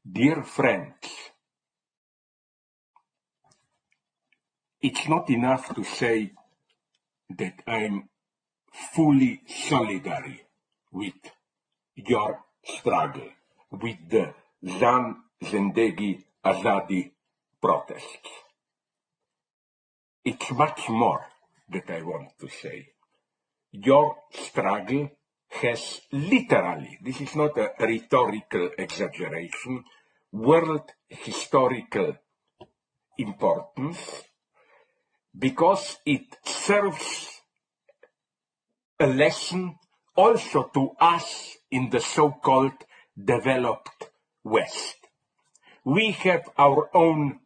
Dear friends, it's not enough to say that I'm fully solidary with your struggle, with the Zan Zendegi Azadi protests. It's much more that I want to say. Your struggle has literally, this is not a rhetorical exaggeration, world historical importance, because it serves a lesson also to us in the so-called developed West. We have our own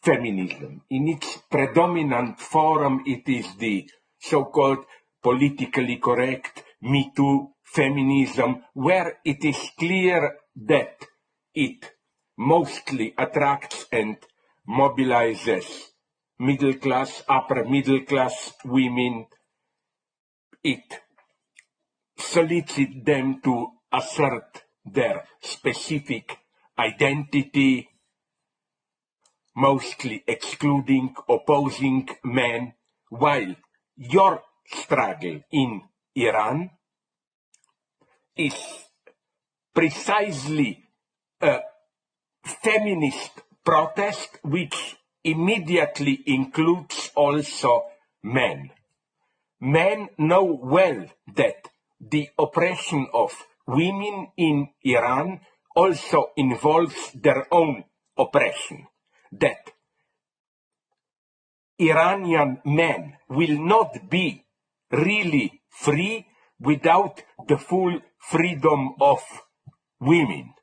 feminism. In its predominant form, it is the so-called politically correct Me Too feminism, where it is clear that it mostly attracts and mobilizes middle class, upper middle class women. It solicits them to assert their specific identity, mostly excluding, opposing men, while your struggle in Iran is precisely a feminist protest which immediately includes also men. Men know well that the oppression of women in Iran also involves their own oppression, that Iranian men will not be really free without the full freedom of women.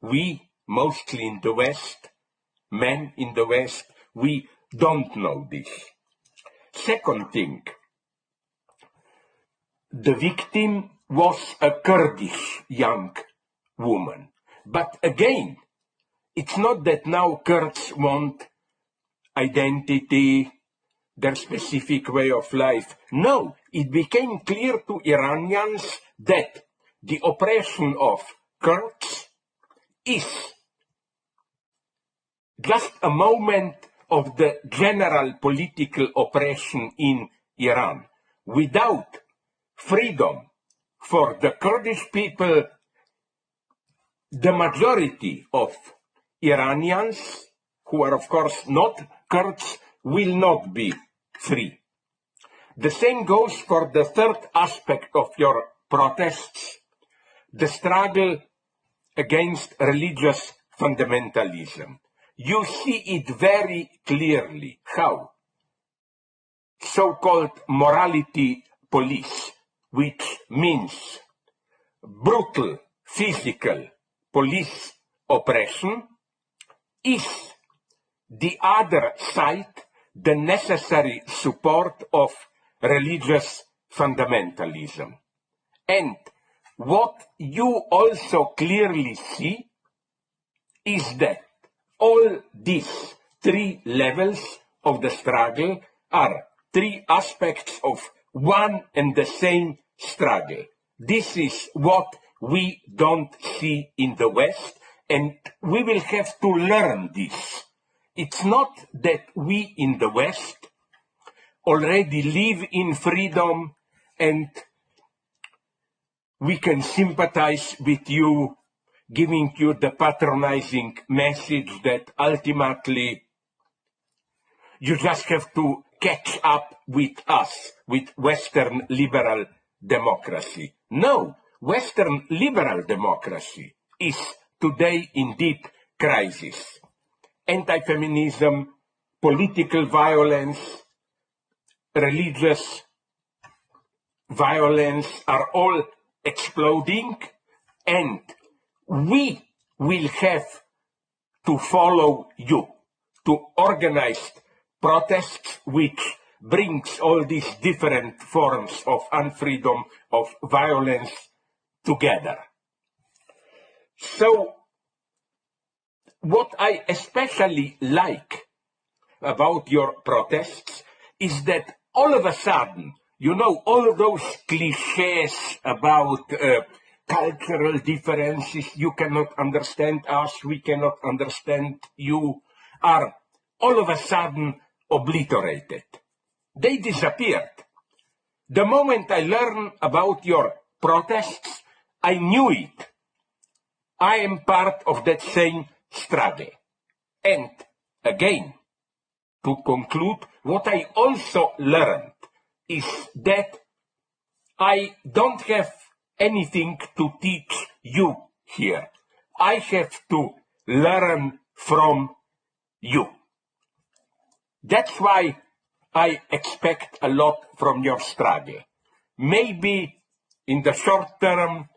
We, mostly in the West, men in the West, we don't know this. Second thing, the victim was a Kurdish young woman. But again, it's not that now Kurds want identity, their specific way of life. No, it became clear to Iranians that the oppression of Kurds is just a moment of the general political oppression in Iran. Without freedom for the Kurdish people, the majority of Iranians, who are of course not Kurds, will not be free. The same goes for the third aspect of your protests, the struggle against religious fundamentalism. You see it very clearly how so-called morality police, which means brutal physical police oppression, is the other side, the necessary support of religious fundamentalism. And what you also clearly see is that all these three levels of the struggle are three aspects of one and the same struggle. This is what we don't see in the West, and we will have to learn this. It's not that we in the West already live in freedom and we can sympathize with you, giving you the patronizing message that ultimately you just have to catch up with us, with Western liberal democracy. No, Western liberal democracy is today in deep crisis. Anti-feminism, political violence, religious violence are all exploding, and we will have to follow you to organize protests which brings all these different forms of unfreedom, of violence together. So, what I especially like about your protests is that all of a sudden, you know, all those cliches about cultural differences, you cannot understand us, we cannot understand you, are all of a sudden obliterated. They disappeared. The moment I learned about your protests, I knew it. I am part of that same struggle. And again, to conclude, what I also learned is that I don't have anything to teach you here. I have to learn from you. That's why I expect a lot from your struggle. Maybe in the short term,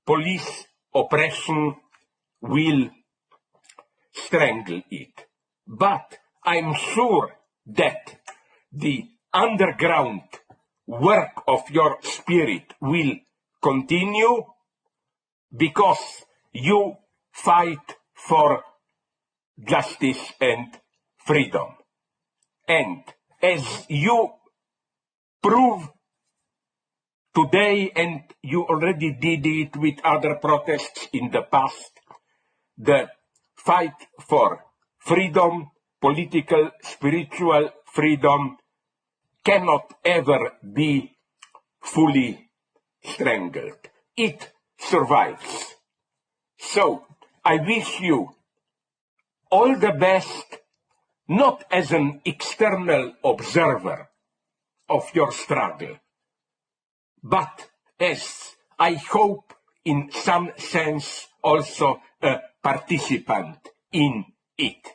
police oppression will strangle it. But I'm sure that the underground work of your spirit will continue because you fight for justice and freedom. And as you prove today, and you already did it with other protests in the past, the fight for freedom, political, spiritual freedom, cannot ever be fully strangled. It survives. So I wish you all the best, not as an external observer of your struggle, but as, I hope, in some sense, also a participant in it.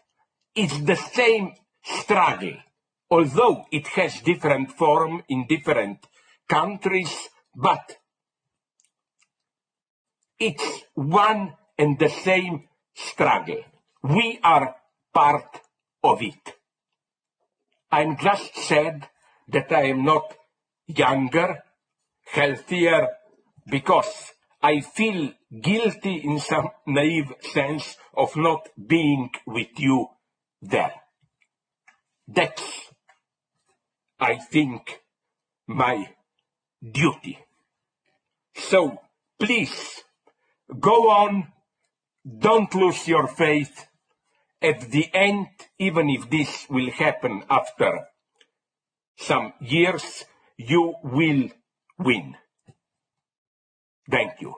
It's the same struggle, although it has different form in different countries, but it's one and the same struggle. We are part of it. I'm just sad that I am not younger, healthier, because I feel guilty in some naive sense of not being with you there. That's, I think, my duty. So please, go on, don't lose your faith. At the end, even if this will happen after some years, you will win. Thank you.